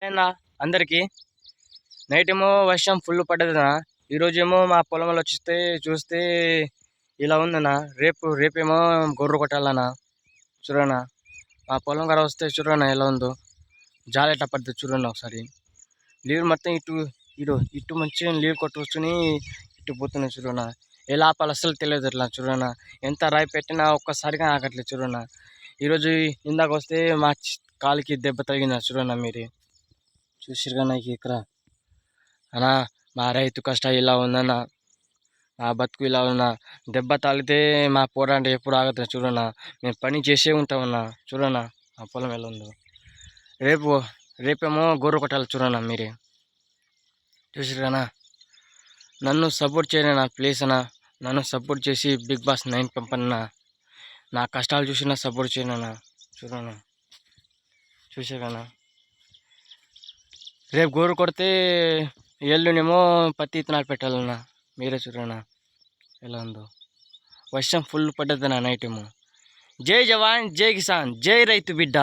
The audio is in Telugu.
అన్నా అందరికి నైట్ ఏమో వర్షం ఫుల్ పడ్డదనా. ఈరోజేమో మా పొలంలో చూస్తే ఇలా ఉందన్నా. రేపేమో గొర్రె కొట్టాలన్నా. చూడన్నా మా పొలం కాడ వస్తే చూడన్నా ఎలా ఉందో. జాలి ఎట్లా పడుతుంది చూడండి ఒకసారి. నీళ్ళు మొత్తం ఇటు మంచిగా నీళ్ళు కొట్టుకొని ఇటు పోతున్నాయి చూడన్నా. ఎలా ఆపాలి అస్సలు తెలియదు అట్లా చూడన్నా. ఎంత రాయి పెట్టినా ఒక్కసారిగా ఆగట్లేదు చూడన్నా. ఈరోజు ఇందాక వస్తే మా కాలికి దెబ్బ తగిన చూడన్నా. మీరే చూసిరుగా నాకు ఇక్కడ అన్నా. మా రైతు కష్టం ఇలా ఉందన్నా. మా బతుకు ఇలా ఉన్నా. దెబ్బ తాగితే మా పోరాటం ఎప్పుడు ఆగుతుంది చూడన్నా. మేము పని చేసే ఉంటామన్నా. చూడన్నా ఆ పొలం ఎలా ఉందో. రేపేమో గొర్రె కొట్టాలి చూడన్నా. మీరే చూసిరుగానా. నన్ను సపోర్ట్ చేయనా ప్లీజ్ అన్నా. నన్ను సపోర్ట్ చేసి బిగ్ బాస్ 9 పంపన్నా. నా కష్టాలు చూసి సపోర్ట్ చేయనన్నా. చూడన్నా చూసాకన్నా. రేపు గోరు కొడితే ఎల్లునేమో పత్తి ఇత్తనాలు పెట్టాలన్నా. మీరే చూడన్నా ఎలా ఉందో. వర్షం ఫుల్ పడ్డదన్నా నైట్ ఏమో. జై జవాన్ జై కిసాన్ జై రైతు బిడ్డ.